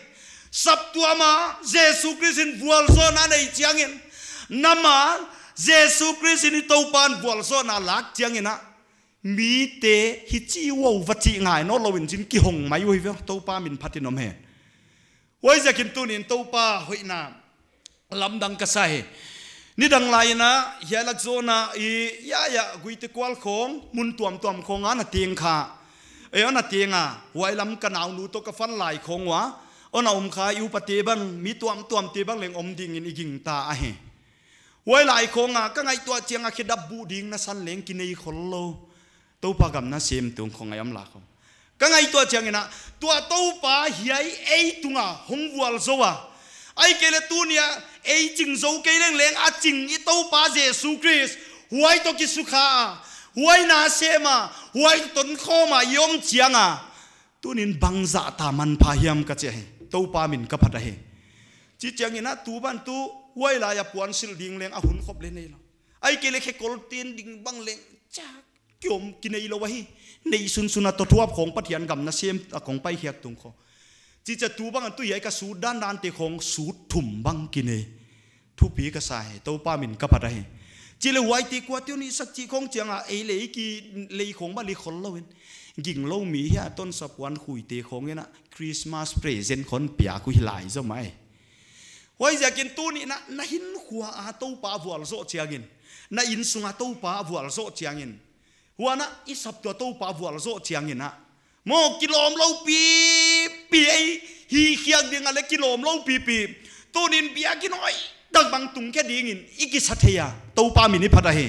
Speaker 1: สับตัวมาเยซูคริสต์วัวโซนาในเชียงเงินน้ำมาเยซูคริสต์นี่ตัวปานวัวโซนาลักเชียงเงินนะมีเตฮิจิววัติง่ายโนลวินจินกิหงไม่ไหวเว้ยตัวปามินพัดนมเฮไว้จะกินตัวนี้ตัวปาหอยน้ำลำดังกระใส นี่ดังไรนะเฮียลักโซนะยากุยตะกวลของมุนตัวมของอันน่ะเตียงค่ะอันน่ะเตียงอ่ะไว้ลำกันเอาหนูตกกระฟันไหลของวะอันเอาขาอยู่ปฏิบังมีตัวมตีบังเลี้ยงดิ่งอินอีกิงตาไไว้ไหลของอ่ะก็ไงตัวเจียงอ่ะคิดดับบูดิ่งนะสันเลี้ยงกินในคนโลตัวปากำนะเสียมตัวของไงอำลาเขาก็ไงตัวเจียงนะตัวตัวปาเฮียตุงอ่ะหงวัวโซวะไอ้เกลตัวเนี่ยจิงโซเกลเลี้ยงจิงอีตัวปาเยซูคริสต์หวยตัวกิสุขาหวยนาเซมาหวยต้นข้อมายอมเจียงอ่ะตัวนี้บังจ่าตามันพาเฮียมก็เจตัวปามินก็พัดเฮจีเจียงนะตัวบ้านตัวหวยลายปวนสิลดิ่งเลี้ยงหุ่นขบเล่นนี่หรอไอ้เกลแค่กอลตีนดิ่งบังเลี้ยงจ้าเกี่ยมกินในเราไว้ในสุนตัวทัวของปฏิญาณกับนาเซมของไปเฮียตุงเขาจีจะตัวบังตัวใหญ่ก็สูดด้านเตะของสูดถุ่มบังกินเอทุปีก็ใส่ตัวป้ามินก็พัดเฮจีเลยไว้ตีกว่าเที่ยวนี้สักจีของเจียงอ่ะเลยกี่เลยของบ้านเลยคนเราเองกิ่งเรามีเฮียต้นสับวันคุยเตะของเนี่ยนะคริสต์มาสเพรสเซนต์คนเปียกุยหลายใช่ไหมไว้จะกินตัวนี้นะหินหัวอาตัวป้าวัวโซเจียงินนะอินสุงอาตัวป้าวัวโซเจียงินหัวนะอิสับตัวป้าวัวโซเจียงินนะโมกิโลมเราปีฮีเคียงดิ่งอะไรกิโลมเราปีตัวนี้เบียกินน้อยดังบางตุงแค่ดิ่งอินอีกิสัตยาตัวป้ามินิพัดเฮ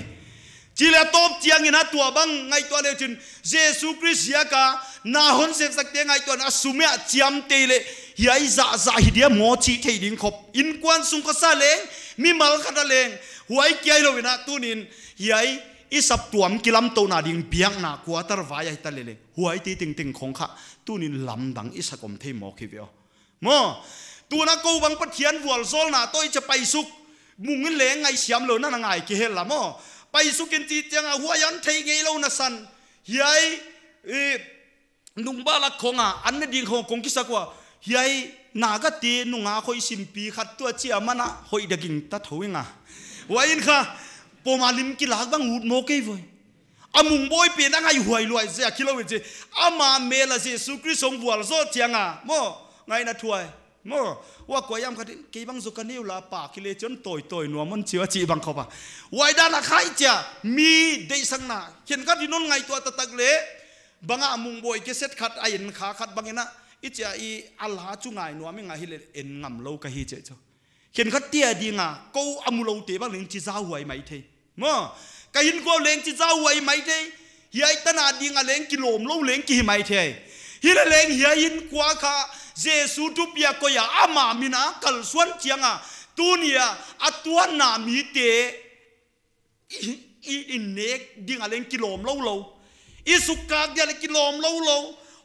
Speaker 1: จีเลตบเจียงอินะตัวบังไงตัวเดียวจินเยซูคริสต์ยากานาฮอนเซฟสักเตียงไงตัวนั้นสุเมียเจียมเตเลยายจ่าฮิเดียโมชีเทดิ่งขบอินกวนสุงกษาเลงมีมัลขัดเลงหัวไอเกียโลวินะตัวนี้ยายอีสับตัวมกิลำตัวนาดิ่งเบียงนากัวตร์วายตะเลหัวไอตีติงของข้าตัวนี้ลำดังอีสักอมเทมอคิเวอโมตัวนักกูบังปะเทียนวัวโซลนาตัวจะไปสุกมุงเงินเลงไงเสียมเลยนั่นไงเกเฮล่ะโมไปสุกินจีจังหัวยันเทงไงเราหน้าสันยายนุ่งบ้าลักของอันนั้นดิ่งของกิสักว่า ยัยนากตีนุงาคอยสิมปีขัดตัวเจียมันนะคอยดักิงตัดหัวงาว่าอินค่ะปมาลิมกิลากบังหูโมเกยวยอามุงบอยเปลี่ยนอะไรหวยรวยเสียคิโลเวจอามาเมลเสียสุคริสงวัวโซเจียงอ่ะโมไงนะถวยโมว่ากวยามขัดกีบังสุกันนิวลาปากกิเลจนต่อยนัวมันเชื่อจีบังเขาปะไว้ด้านละใครจะมีได้สังนาเห็นกันที่น้นไงตัวตะตักเละบังอามุงบอยเกษตรขัดไอ้เห็นขาขัดบังเนะอิจฉาอีอัลลาจุงไงนัวไม่ไงฮิเลเอ็นงำโลกะฮิเจจ้าเห็นขัดเตี้ยดีงากูอามุโลเตบังเลี้ยงจีจ้าหวยไหมเทโมกะหินกูเลี้ยงจีจ้าหวยไหมเทเฮียตนาดีงาเลี้ยงกิโลมโลเลี้ยงกี่ไหมเทฮิเลเลี้ยงเฮียหินกว่าค่ะเยซูทุบยาก็ยาอามามินะกัลส่วนเจียงอ่ะตัวนี้อ่ะตัวนามีเตอินเนกดิ่งอะไรกิโลมเล่าเล่าอิสุกากเดียร์กิโลมเล่าเล่า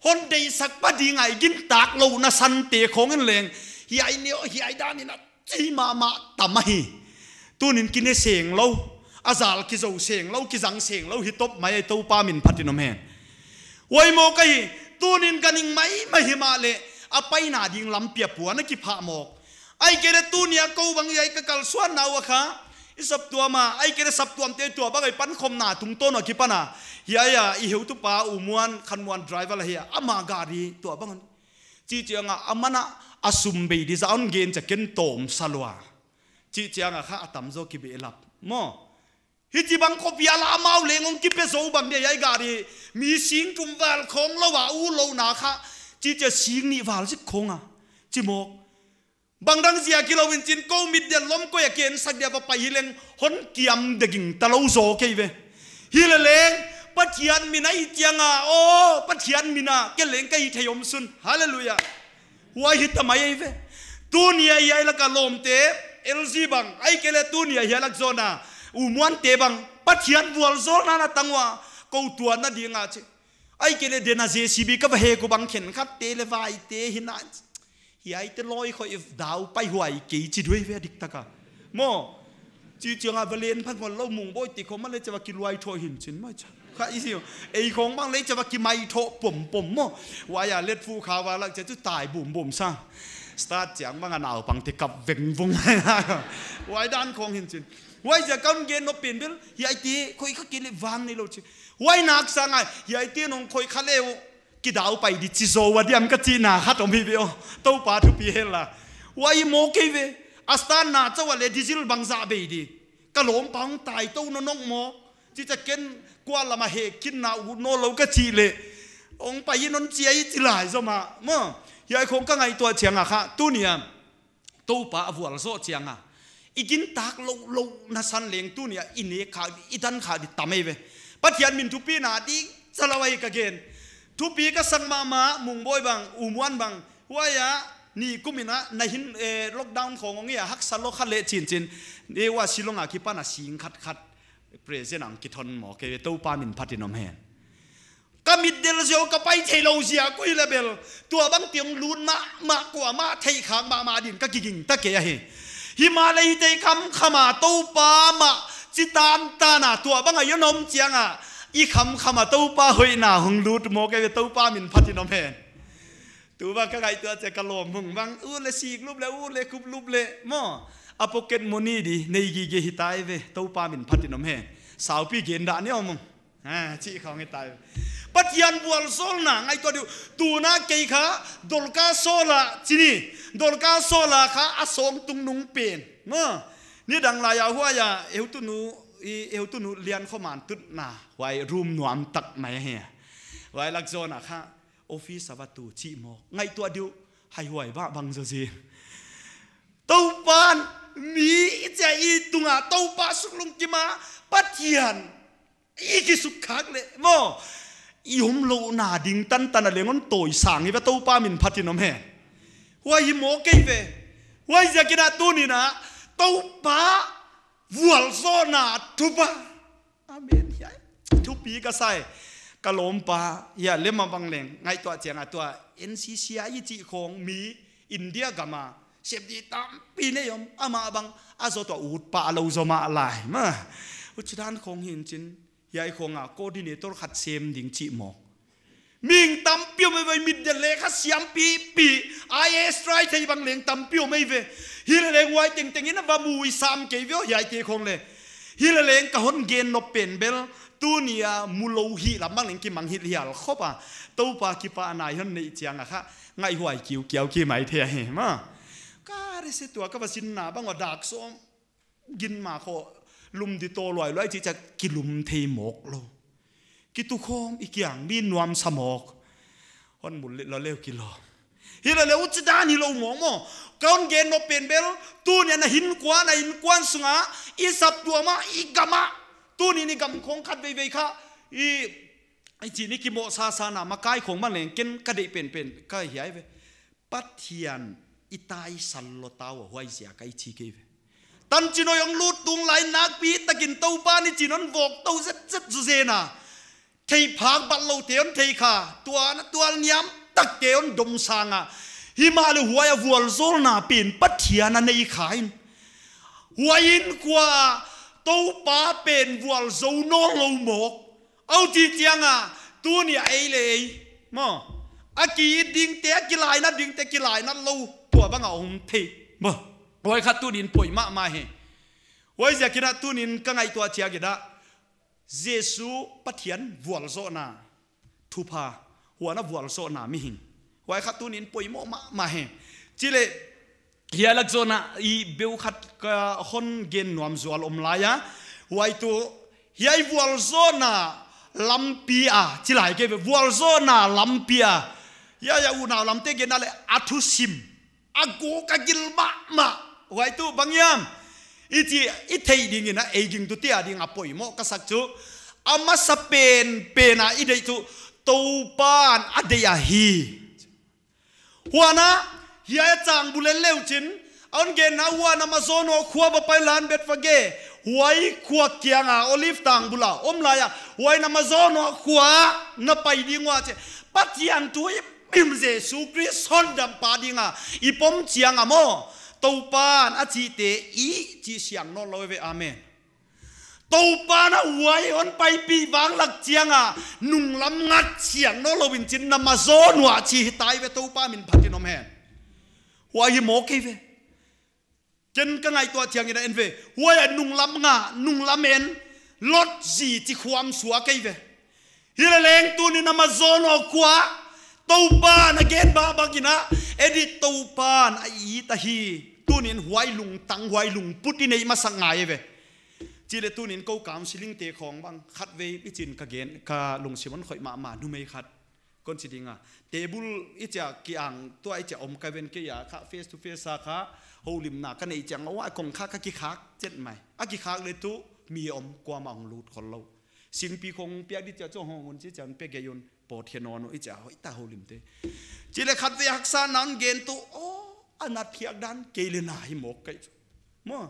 Speaker 1: ฮอนเดย์สักปะดิ่งไงกินตากเล่านะสันเตะของเงินเลงเฮียเนี่ยเฮียด้านนี้นะจีมาตามมาฮีตัวนี้กินเสียงเล่าอาซาลกิโซเสียงเล่ากิจังเสียงเล่าฮิตบไม่ตัวปามินพัดนมแห่ไว้โมกัยตัวนี้กันยิงไม่หิมาเลอาไปนาดิ่งลำเปียปัวนักกิพาหมอกไอเกเรตูเนียกูบังยัยกะกัลส่วนนาวะค่ะอิสับตัวมาไอเกเรสับตัวมเตตัวบังไอปันคมนาถุงต้นอกิปนาเฮียอีหิวตุปาอุมวนขันมวนไดรเวอร์เฮียอามาการีตัวบังจีเจียงอามันอะอาสุมเบดิซาอนเกนจะเกนโตมสลัวจีเจียงอะข้าตัมโซกิเบลับโมฮิจิบังคบยาลามาเลงองกิเปโซบังเดียยการีมีสิงจุมแวลของละว่าอูโลนาค่ะจีจะสิงนี่วาลสิคงอ่ะจิโมกบางดังเสียกิโลวินจินโกมิดเดียล้มก็อยากเกณฑ์สักเดียวไปฮิเลงฮอนเกียมเด็กิงตะลุโซเกยเวฮิเลงปัจจัยมีนาอิจยังอ่ะโอ้ปัจจัยมีนาเกเลงก็อิทยมสุนฮาเลลูยาหัวฮิตทำไมเวตัวนี้ยัยละกันลมเตเอลซีบังไอเกเลตัวนี้ยัยละโซนาอุมวันเตบังปัจจัยวัวโซนานาตังวะกูตัวนั่นดีงาเชไอ้เกลเดน่าเจสิบีก็ไปเฮกูบังเข็นขัดเตเลวายเตหินาเฮียไอ้เตลอยคอยดาวไปหวยกี่จีด้วยเวดิกตะกะโมจีเจียงอาเวเลนพันคนเล่ามุงบ่อยติของมันเลยจะว่ากินไวโทหินจินไม่ใช่ข้าอีสิไอ้ของบางเลยจะว่ากินไมโทปุ่มโมวายาเล็ดฟูขาวาลักจะจุดตายบุ่มซะสตาร์ทเจียงบางอันเอาปังติกับเวงวงวายด้านของหินจินวายจะก้าวเงินนบเปลี่ยนเบลเฮียไอ้ตีคอยเขากินเลยวางในโลจิไว้นักสังไงยายตีนงคอยขัดเลวกิดเอาไปดิจิโซวัดยามกจีน่าขัดอมพิเบลตัวปาทุปีเฮล่ะไว้โมกีเวอัสตานาเจ้าว่าเลดิจิลบังซาเบดี ะหลงปังตายตู้นนกหมอที่จะเก็นกว่าละมาเหกินนาอุโนเราก็ชีเลยองไปยินนเจียจิหลายสมาเมื่อยายคงก็ไงตัวเชียงอะค่ะตู้เนี่ยตู้ปะอวัวโซเชียงอะอีกินตากโลนัสันเลี้ยงตู้เนี่ยอินเนขาอีดันขาดิตามไม่เว้ปัจจัยมินทุปีนาดีสลายกันเกณฑ์ทุปีก็สังมามุงบอยบังอุมวันบังว่ายะนี่กุมินะในหินล็อกดาวน์ของงี้ฮักสโลคัเลจินนี่ว่าชิลงอาคิปานาสิงคัดเปรเซนังกิทอนหมอเกเตู้ปามินพัดนมแหนก็มิดเดลเซียวก็ไปเทโลเซียกุยเลเบลตัวบางเตียงลุนมากว่ามาเทขางมาดินก็กิ่งตะเกียหิมาเลยเตคำขมาตู้ปามาจิตามตาหนาตัวบางอายุนมเจียงอีคำขมาตู้ปาหอยหนาหงลูดหมอเกตู้ปามินพัดนมแหนตัวบางก็ไงตัวจะกระโลมหงบางเลสีกรูปแล้วเลคุบรูปเลหม้ออโปเกตโมนีดีในกีเกหิตายเวตู้ปามินพัดนมแหนสาวพี่เกณฑ์ด่านเนี่ยมึงชี้เขาให้ตายปัจจัยบัวโซลน่ะไงตัวเดียวตัวน่าเกยขาดอลกาโซล่ะจีนี่ดอลกาโซล่ะขาอสงตุงนุงเป็นเมื่อนี่ดังลายหัวยาเอวตุนูเลียนข้อมันตุดน่ะไว้รูมหนวมตักไม่เหี้ยไว้ลักโซน่ะค่ะออฟฟิศสวัสดิ์ชี้หมอกไงตัวเดียวให้หวยบ้าบังสิตู้ปานมีใจตุงอ่ะตู้ปาสุกลุงกิมาปัจจัยอีกิสุขคักเลยโมยมโลนาดิงตันเลงอนโตยสางนี่ว่าตู้ปามินพัดนมแห่ว่ายิโมเกยเวว่าจะกินตัวนี้นะตู้ปาวัวโซนาทุบะอาเมนยัยทุบปีก็ใส่กะลมปาอย่าเล่มมาบังเลงไงตัวเจียงตัว NCCI จีของมีอินเดียกามาเชฟดีตามปีนี้ยมอามาบังอาโซตัวอุดปาเราจะมาอะไรมาอุจจาระของหินจินยายคงโคดิเนเตอร์ขัดเซมดิ่งจีหมอกมิงตั้มเปียวไม่ไปมิดเดลเล่ขัดเสียมปีIS ไรไทยบางเหลงตั้มเปียวไม่ไปฮิลเลงไว้จริงๆนะว่ามูวิสามเกี่ยวยายเกี่ยคงเลยฮิลเลงกับฮอนเกนนบเป็นเบลตัวนี้มูโลหิลำบางเหลงกิมังฮิลเฮียลครบตัวปากิปานายฮันในเจียงค่ะไงหัวเกี่ยวกี่ไม่เทียเหมาก็ได้เสียตัวก็ว่าสินนาบางว่าดากซ้อมกินมาโคลุมที่โตลอยที่จะกิลุมเทมกโลกิตุโคมอีกอย่างมีนวมสมอกฮอนบุลเราเลี้ยวกิโลฮิลเลวจะด้านฮิโลหมองมอก้อนเกนโนเป็นเบลตัวเนี่ยนะหินกวนสุงาอีสับตัวมาอีกามาตัวนี้นี่กำคงคัดไปค่ะไอจีนี่กิโมซาซานามาไกของมันเลยกินกระดิเป็นก็เหี้ยไปปัทเทียนอิตายสันโลตาวหัวเสียไกชีเกยตันจีโนยังลูดตุงไหลนักปีตะกินเต้าป้านี่จีนนวกเต้าเซ็ดเซน่ะเทพักบัลโลเทียนเทขาตัวนี้ตะเกียนดมสางอ่ะฮิมาเลหัววัวโซลนาเป็นปัทเทียนในขายหัวยินกว่าเต้าป้าเป็นวัวโซนอลหมกเอาจีเจียงอ่ะตัวนี้ไอเลยมั้งอากีดิ่งเตะกีฬานั่นดิ่งเตะกีฬานั่นเราตัวบังเอาเทมั้งไว้ขัดตัวนินป่วยมาเหไว้จะกินตัวนินก็ไงตัวเชียกินเยซูปัทยันวัวโซนาทุพาหัวนับวัวโซนาไม่หิงไว้ขัดตัวนินป่วยมาเหจิเลเฮียลักโซนาอีเบลขัดก็คนเกณฑ์นวมจวลลายะไว้ตัวเฮียวัวโซนาลัมปีอาจิไหลเก็บวัวโซนาลัมปีอาอย่าอุณาลัมเตเกนั่นเลยอัตุซิมอากูกกิลมาไว้ตัวบางยามอีที่เทดิ่งนะเอจิงตัวเตี้ยดิ่งอาป่วยโมกษัตริย์อามาสเปนนะอีเดตุตูปานอเดียฮีหัวนะเฮียจางบุเลเลวจินอันเกณฑ์นะหัวนะมาโซโนขวบไปลานเบ็ดฟะเกหวยขวบเกียงโอลิฟต่างบุลาอมลายหวยนะมาโซโนขวบนับไปดิ่งว่าเจปัจจัยตัวบิมเจสุคริสฮอนดัมปาดิ่งอีปมเจียงโมตูปานอาจิเตอีจีเสียงนอลอยเวอาเมนตูปานหวยอนไปปีวางหลักเจียงนุ่งลำงัดเสียงนอลวินจินนามาโซนหัวชีตายเวตูปามินพัดนมแหนหัวยิโมกีเวจนก็ไงตัวเจียงยันเอ็นเวหัวนุ่งลำงานุ่งลำเอ็นลดจีจีความสัวกีเวฮิลเลงตัวนี้นามาโซนอขวาตูปานเกนบาบากินะเอดิตูปานไอตาฮีตัวนี้หวยลุงตังหวยลุงพุทธิเนยมาสังไงเว จีเลตุนินกูกามสิลิงเตะของบังขัดเวพิจินกะเกนกะลงสิมันข่อยมาดูไม่ขัดคนสิดิงอ่ะเทเบิลอีจะกี่อ่างตัวไอจะอมกะเวนกี่ยาค่ะเฟสทูเฟสค่ะโฮลิมนากันไอจังว่าคงค่ะกี่คักเจ็ดไหมอ่ะกี่คักเลยตุมีอมกว่ามังลูดคนเราสิ่งปีคงเปียกดิจะจ้องหงุนจิจันเปียกยนปอดเทนอนอีจะหอยตาโฮลิมเตจีเลขัดเวหักษานันเกนตุโออันนัดเพียกดันเกลินาหิมกไก่มั่ว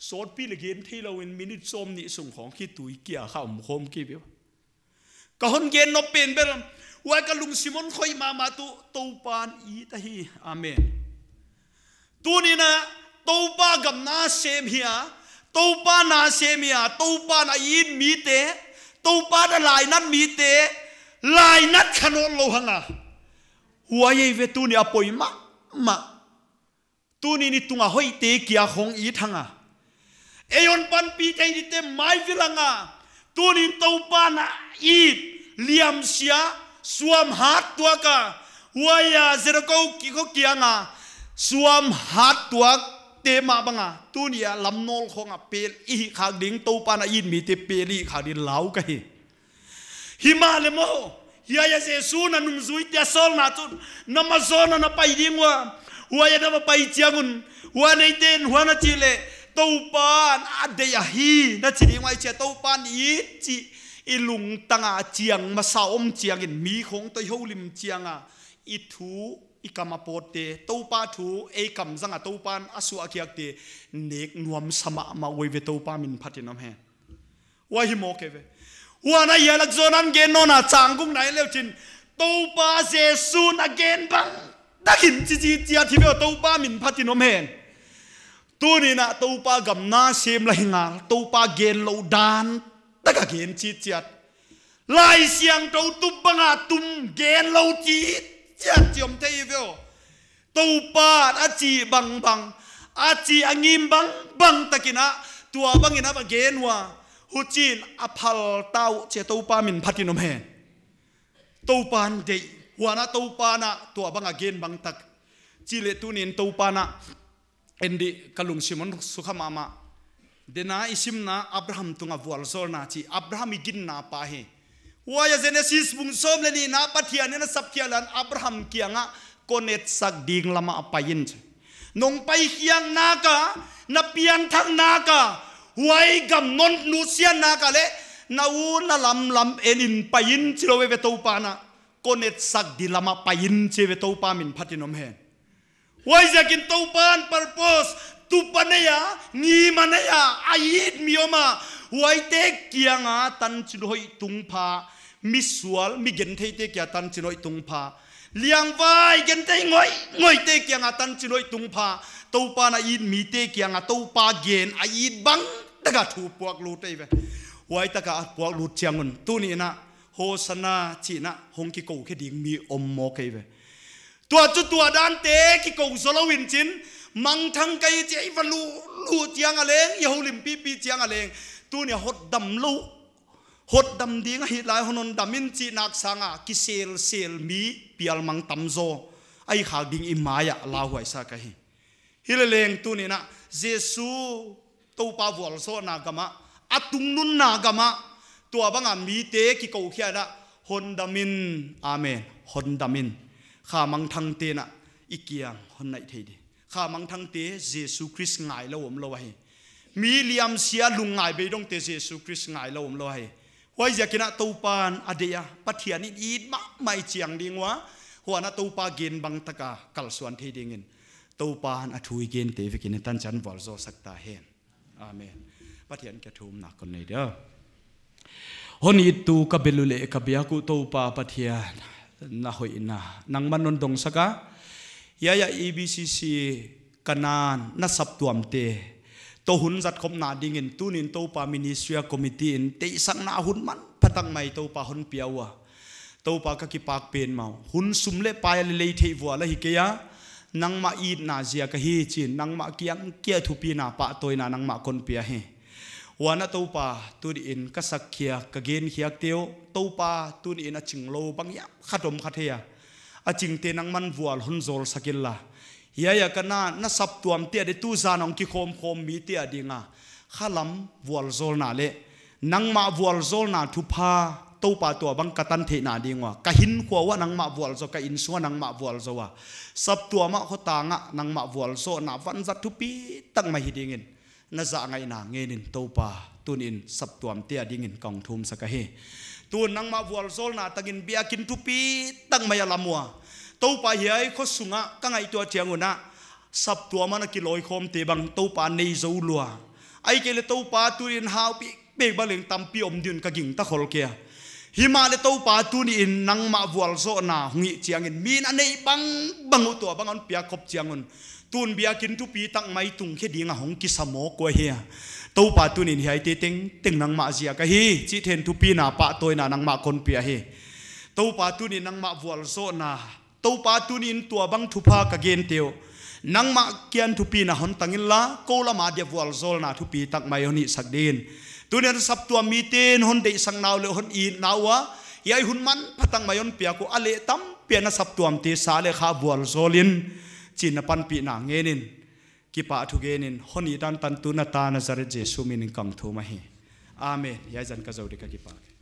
Speaker 1: สดปีละเกนที่เราเป็นมินิซอมนี่ส่งของขี้ตุยเกี่ยข้าวมโคมกี่เบี้ยก็ฮอนเกนนบเป็นเบลว่ากับลุงซิมอนคอยมาตุตูปานอีตาฮีอาเมนตัวนี้นะตูปากับนาเซมียตูปานาเซมียตูปานาอินมีเตตูปาได้หลายนัดมีเตหลายนัดขนมโลหังอ่ะหัวยัยเวตัวนี้อป่วยมาตัวนี้นี่ตุงอ่ะห้อยเตเกียของอีทังอ่ะเอยอนปันปีใจนี่เต็มไม้ฟิลังอ่ะตัวนี้ตูปานาอีเลียมเสียสวมหัดตัวกะหัวยาเซรโกกิเขาเกียงอ่ะสวมหัดตัวเตมาบังอ่ะตัวนี้ลำนอลของอ่ะเปรอีขากดิ่งตูปานาอินมีเตเปรีขากดิ่งเหลากันหิมาเลโมยาเซซูนันุ่มซุยเตสอลนาตุนามาโซนานาไปดิ่งว่าหัวยานามาไปเจียงุนหัวในเต้นหัวนาจิเลตูปานอาเดียฮีนาจิดิ่งว่าเจ้าตูปานอีจีอีลุงตังอาเจียงมาสาวอมเจียงอินมีของตัวโฮลิมเจียงอ่ะอีทูอีกามาโปเตตูปาทูเอกำจังอ่ะตูปานอาสุอาเกียกเตเนกนวมสมามาเวเวตูปามินพัติน้ำแห่ว่าหิโมเกเวว่าในยาลักษณะเกนโนน่ะจางกุ้งไหนเลี้ยวจินตูปาเซซูนอเกนบังดักหินจีจีเจียที่เวตูปามินพัติน้ำแห่ตัวนี้นะตูปากำนาเซมไรงาตูปาเกนโลดานตะกะเกนจีจัดลายเสียงเต้าตุบบังอาตุมเกนเราจีจัดจอมเทย์เวลตูปาอาจีบังอาจีอังิมบังตะกินะตัวบังอินะบังเกนว่าฮูจินอภัลเต้าเจตูปามินพัตินมเฮนตูปานเดยหัวนะตูปานะตัวบังอาเกนบังตักจีเลตุนินตูปานะเอ็นดีกลุงซิมอนสุขมาเดน่าอิซิมนาอับราฮัมตุงอวัลโซนาจีอับราฮัมอิกินนาปาเฮว่าจะเจเนซิสบุงส้มเลนีนาปัทยานี่นะสับเขียนอับราฮัมเกียงะโกเนตสักดิ่งลมาไปยินนงไปเคียงนากะนับเปียนทักนากะหวยกำนนนูเซียนนากะเลนาอูนาลำเอ็นินไปยินจิโรเวเวตูปานะโกเนตสักดิลมาไปยินเจเวตูปามินพัตินมเฮหวยจะกินตูปานเปอร์โพสตุปนยางีมันยาอายิดมิโอมาหวยเตกเกียงาตันจิโรยตุงพามิสวลมิเกนเทเตกยาตันจิโรยตุงพาเลี้ยงไว้เกนเทงอยเตกยาตันจิโรยตุงพาตูปานายิดมีเตกยาตูปาเกนอายิดบังตะกะถูปวกลูเตเวหวยตะกะปวกลูเจียงุนตุนี่นะโฮสนาจีนะฮงกิโกเคดิงมีอมโมเกเวตัวจุดตัวด้านเตกิโกโซลวินจินมังทั้งไกเจฟันลูเจียงอะไรยาฮูลิมปีเจียงอะไรตัวเนี่ยหดดำลูหดดำดิ้งหิดลายหนนดำมินจีนักสังอ่ะกิเซลมีปีอัลมังตัมโซไอขากดิ้งอิมายะลาหวยสักให้ฮิเลเลงตัวเนี่ยนะเยซูตัวปาวอลโซนากามะอัตุงนุนนากามะตัวบังอามีเตกิโกเขียนะหนดำมินอาเมนหนดำมินข้ามังทั้งเตนะอีกอย่างหนไหนเทดีข้ามังทั้งเตเยซูคริสต์ง่ายแล้วผมเราให้มีเลียมเสียลุงง่ายไปต้องเตเยซูคริสต์ง่ายแล้วผมเราให้ว่าจะกินตูปานอเดียปัทยานิอีดมาไม่เจียงดิ่งวะหัวนัตูปาเกนบังตะกากัลส่วนเทดิ่งตูปานอถุยเกนเตวิกินตันจันวอลโซสักตาเฮนอาเมนปัทยานแกทุ่มนักคนนี้เด้อฮอนิตูกับเบลุเลกับเบียกุตูปาปัทยานะหอยนะนังมันนนดงสักยาEBCC กันนานนัสับตัวมเตตัวหุ่นจัดคมนาดิ่งตุนินตัวปามินิสเซียคอมมิตี้เตสังนาหุ่นมันพัตังไม่ตัวปาหุ่นเปียวะตัวปากกิปากเป็นมาหุ่นสุมเล่ปายเลยเทวัวละฮิเกียนังมาอีดนาเซียกะฮีจินนังมาเกียงเกียทุปีนาปะตัวนานังมาคนเปียเฮวันนั้นตัวปาตัวอินก็สักเขียกะเกนเขียกเตียวตัวปาตัวอินอจิงโลบางยะขัดมขัดเฮียอจิงเตนังมันวัวหุ่นโจลสกิลละยายกันน่าสับตัวมเตียได้ตู้จานองกิโคมมีเตียดิ่งอ่ะ ข้าลำวัวโซลนาเละนังมาวัวโซลนาทุพาตัวป่าตัวบังกตันเทนาดีงว่ากะหินขวาว่านังมาวัวโซกะอินสัวนังมาวัวโซว่าสับตัวมาเขาตางะนังมาวัวโซนาวันจัดทุปีตั้งมาหิดิงินน่าจะไงนาเงินินตัวป่าตุนินสับตัวมเตียดิงินกองทุมสกะเฮตัวนังมาวัวโซนาตั้งอินเบียกินทุปีตั้งมายาลามัวตัวป่าเฮียเขาสุงะก็ไงตัวเจียงอุนะสับตัวมันกิโลคมตีบังตัวป่าในโซลัวไอ้เกลตัวป่าตุนินฮาวปีเบกบาเลงตัมปีอมดินกะกิ่งตะขอลเกียหิมาเลตัวป่าตุนินนังมาวัวโซนาหงเจียงอินมีนอันนี้บังตัวบังอันเปียกบเจียงอุนตูนเบียกินทุปีตั้งไม่ตุงแค่ดีงะหงกิสมอกวยเฮียตัวป่าตุนินเฮียตีติงนังมาเสียกะฮีจิเทนทุปีนาป่าตัวนานังมาคนเปียเฮตัวป่าตุนินนังมาวัวโซนาตัวป่าตุนินตัวบังทุพากะเกนเตียวนังมาเกียนทุปีนาหนตังอินละโกละมาเดียวัวโซนาทุปีตั้งไม่หนิสักดินตัวนี้สับตัวมีเตนหนเดสังนาวเลหนอีนาวะยายหุ่นมันพัตังไม่หนเปียกูอเลตัมเปียนสับตัวมเตสาเลขาวัวโซลินจีนปันปีนางเงินินกิปะทุเกนินหนีดันตันตุนตานาซาเรเจสุมินิกังทูมาเฮอาเมนยายจันกะเจ้าดิกะกิปะ